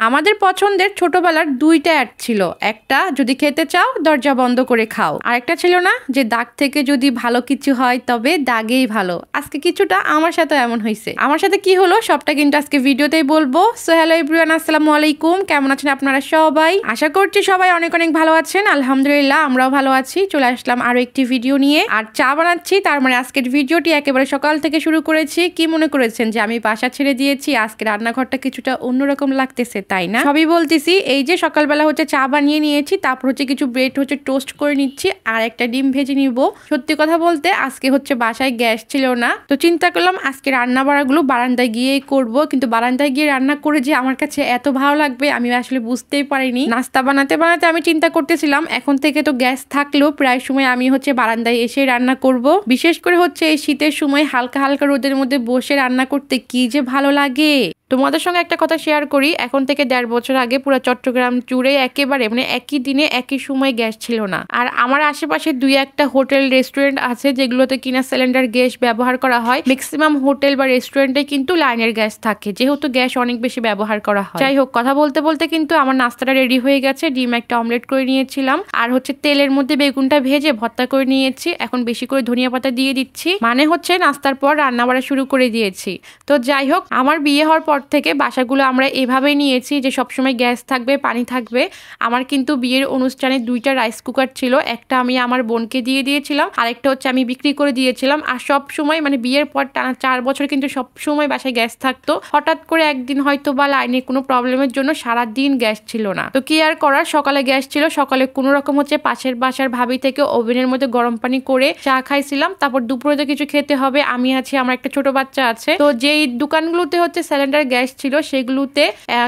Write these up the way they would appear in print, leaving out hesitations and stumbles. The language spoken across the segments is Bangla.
আমাদের পছন্দের ছোটবেলার দুইটা অ্যাড ছিল, একটা যদি খেতে চাও দরজা বন্ধ করে খাও, আর একটা ছিল না যে দাগ থেকে যদি ভালো কিছু হয় তবে দাগেই ভালো। আজকে কিছুটা আমার সাথে এমন হয়েছে। আমার সাথে কি হলো সবটা কিন্তু আজকে ভিডিওতেই বলবো। সো হ্যালো এভরিওয়ান, আসসালামু আলাইকুম। কেমন আছেন আপনারা সবাই? আশা করছি সবাই অনেক অনেক ভালো আছেন। আলহামদুলিল্লাহ আমরাও ভালো আছি। চলে আসলাম আরো একটি ভিডিও নিয়ে, আর চা বানাচ্ছি। তার মানে আজকের ভিডিওটি একেবারে সকাল থেকে শুরু করেছি। কি মনে করেছেন যে আমি বাসা ছেড়ে দিয়েছি? আজকে রান্নাঘরটা কিছুটা অন্যরকম লাগতেছে, তাই না? সবই বলতেছি। এই যে সকালবেলা হচ্ছে চা বানিয়ে নিয়েছি, তারপর হচ্ছে কিছু ব্রেড হচ্ছে টোস্ট করে নিচ্ছি, আর একটা ডিম ভেজে নিব। সত্যি কথা বলতে আজকে হচ্ছে বাসায় গ্যাস ছিল না, তো চিন্তা করলাম আজকে রান্না বাড়াগুলো বারান্দায় গিয়েই করব। কিন্তু বারান্দায় গিয়ে রান্না করে যে আমার কাছে এত ভালো লাগবে আমি আসলে বুঝতেই পারিনি। নাস্তা বানাতে বানাতে আমি চিন্তা করতেছিলাম এখন থেকে তো গ্যাস থাকলেও প্রায় সময় আমি হচ্ছে বারান্দায় এসে রান্না করব। বিশেষ করে হচ্ছে এই শীতের সময় হালকা হালকা রোদের মধ্যে বসে রান্না করতে কি যে ভালো লাগে। তোমাদের সঙ্গে একটা কথা শেয়ার করি, এখন থেকে 1.5 বছর আগে পুরো চট্টগ্রাম জুড়ে একেবারে মানে একই দিনে একই সময় গ্যাস ছিল না। আর আমার আশেপাশে 2-1টা হোটেল রেস্টুরেন্ট আছে যেগুলোতে কিনা সিলিন্ডার গ্যাস ব্যবহার করা হয়। ম্যাক্সিমাম হোটেল বা রেস্টুরেন্টে কিন্তু লাইনের গ্যাস থাকে, যেহেতু গ্যাস অনেক বেশি ব্যবহার করা হয়। যাই হোক, কথা বলতে বলতে কিন্তু আমার নাস্তাটা রেডি হয়ে গেছে। ডিম একটা অমলেট করে নিয়েছিলাম, আর হচ্ছে তেলের মধ্যে বেগুনটা ভেজে ভর্তা করে নিয়েছি। এখন বেশি করে ধনিয়া পাতা দিয়ে দিচ্ছি, মানে হচ্ছে নাস্তার পর রান্না বাড়া শুরু করে দিয়েছি। তো যাই হোক, আমার বিয়ে হওয়ার পর থেকে বাসাগুলো আমরা এভাবেই নিয়েছি যে সবসময় গ্যাস থাকবে, পানি থাকবে। আমার কিন্তু বিয়ের অনুষ্ঠানে 2টা রাইস কুকার ছিল, একটা আমি আমার বোনকে দিয়ে দিয়েছিলাম, আরেকটা হচ্ছে আমি বিক্রি করে দিয়েছিলাম। আর সব সময় মানে বিয়ের পর টানা 4 বছর কিন্তু সব সময় বাসায় গ্যাস থাকতো। হঠাৎ করে একদিন হয়তো বা লাইনে কোনো প্রবলেমের জন্য সারা দিন গ্যাস ছিল না, তো কি আর করার। সকালে গ্যাস ছিল, সকালে কোনো রকম হচ্ছে পাশের বাসার ভাবি থেকে ওভেনের মধ্যে গরম পানি করে চা খাইছিলাম। তারপর দুপুরে তো কিছু খেতে হবে, আমি আছি, আমার একটা ছোট বাচ্চা আছে। তো যেই দোকানগুলোতে হচ্ছে সিলিন্ডার গ্যাস ছিল সেগুলোতে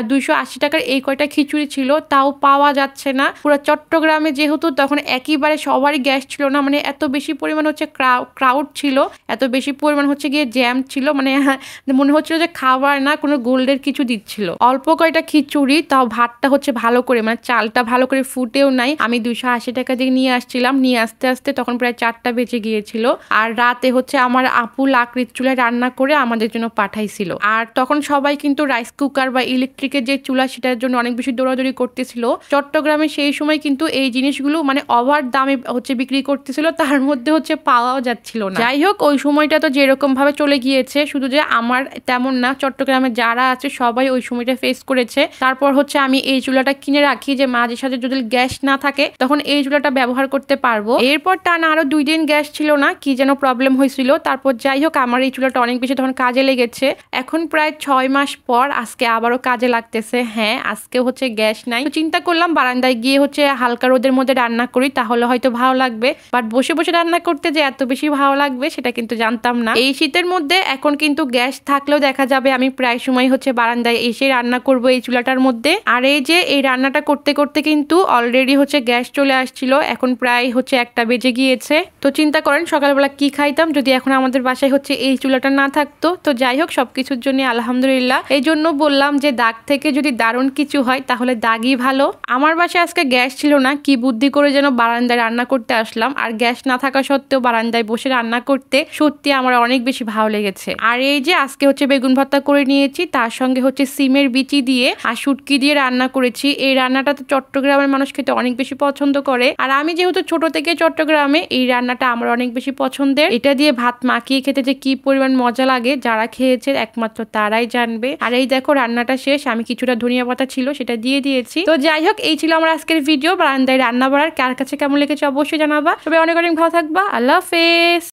280 টাকার এই কয়টা খিচুড়ি ছিল, তাও পাওয়া যাচ্ছে না। পুরো চট্টগ্রামে যেহেতু তখন একেবারে সবারই গ্যাস ছিল না, মানে এত বেশি পরিমাণ হচ্ছে ক্রাউড ছিল, এত বেশি পরিমাণ হচ্ছে গিয়ে জ্যাম ছিল, মানে মনে হচ্ছিল যে খাবার না কোনো গোল্ডের কিছু দিচ্ছিল। অল্প কয়টা খিচুড়ি, তাও ভাতটা হচ্ছে ভালো করে মানে চালটা ভালো করে ফুটেও নাই। আমি 280 টাকা দিয়ে নিয়ে আসছিলাম, নিয়ে আসতে আসতে তখন প্রায় 4টা বেজে গিয়েছিল। আর রাতে হচ্ছে আমার আপু লাকড়ির চুলায় রান্না করে আমাদের জন্য পাঠাইছিল। আর তখন সবাই কিন্তু রাইস কুকার বা ইলেকট্রিকের যে চুলা সেটার জন্য অনেক বেশি দৌড়াদৌড়ি করতেছিল। চট্টগ্রামে সেই সময় কিন্তু এই জিনিসগুলো মানে ওভার দামে হচ্ছে বিক্রি করতেছিল, তার মধ্যে হচ্ছে পাওয়াও যাচ্ছিল না। যাই হোক, ওই সময়টা তো যেরকম ভাবে চলে গিয়েছে, শুধু যে আমার তেমন না, চট্টগ্রামে যারা আছে সবাই ওই সময়টা ফেস করেছে। তারপর হচ্ছে আমি এই চুলাটা কিনে রাখি যে মাঝে সাথে যদি গ্যাস না থাকে তখন এই চুলাটা ব্যবহার করতে পারবো। এরপর টানা আরো 2 দিন গ্যাস ছিল না, কি যেন প্রবলেম হয়েছিল। তারপর যাই হোক, আমার এই চুলাটা অনেক বেশি তখন কাজে লেগেছে। এখন প্রায় 6 মাস পর আজকে আবারও কাজে লাগতেছে। হ্যাঁ, আজকে হচ্ছে গ্যাস নাই, তো চিন্তা করলাম বারান্দায় গিয়ে হচ্ছে হালকা রোদের মধ্যে রান্না করি, তাহলে হয়তো ভালো লাগবে। বাট বসে বসে রান্না করতে যে এত বেশি ভালো লাগবে সেটা কিন্তু জানতাম না। এই শীতের মধ্যে এখন কিন্তু গ্যাস থাকলেও দেখা যাবে আমি প্রায় সময় হচ্ছে বারান্দায় এসে রান্না করব এই চুলাটার মধ্যে। আর এই যে এই রান্নাটা করতে করতে কিন্তু অলরেডি হচ্ছে গ্যাস চলে আসছিল। এখন প্রায় হচ্ছে 1টা বেজে গিয়েছে। তো চিন্তা করেন সকালবেলা কি খাইতাম যদি এখন আমাদের বাসায় হচ্ছে এই চুলাটা না থাকতো। তো যাই হোক, সবকিছুর জন্য আলহামদুলিল্লাহ। এই জন্য বললাম যে দাগ থেকে যদি দারুণ কিছু হয় তাহলে দাগই ভালো। আমার বাসায় আজকে গ্যাস ছিল না, কি বুদ্ধি করে যেন বারান্দায় রান্না করতে আসলাম। আর গ্যাস না থাকা সত্ত্বেও বারান্দায় বসে রান্না করতে সত্যি আমার অনেক বেশি ভালো লেগেছে। আর এই যে আজকে হচ্ছে বেগুন ভর্তা করে নিয়েছি, তার সঙ্গে হচ্ছে সিমের বিচি দিয়ে আর শুটকি দিয়ে রান্না করেছি। এই রান্নাটা তো চট্টগ্রামের মানুষ খেতে অনেক বেশি পছন্দ করে, আর আমি যেহেতু ছোট থেকে চট্টগ্রামে, এই রান্নাটা আমার অনেক বেশি পছন্দের। এটা দিয়ে ভাত মাখিয়ে খেতে যে কি পরিমাণ মজা লাগে যারা খেয়েছে একমাত্র তারাই জানবে। আর এই দেখো রান্নাটা শেষ, আমি কিছুটা ধনিয়া পাতা ছিল সেটা দিয়ে দিয়েছি। তো যাই হোক, এই ছিল আমার আজকের ভিডিও বারান্দায় রান্না বাড়ার। কার কাছে কেমন লেগেছে অবশ্যই জানাবা। তবে অনেক অনেক ভালো থাকবা। আল্লাহ হাফেজ।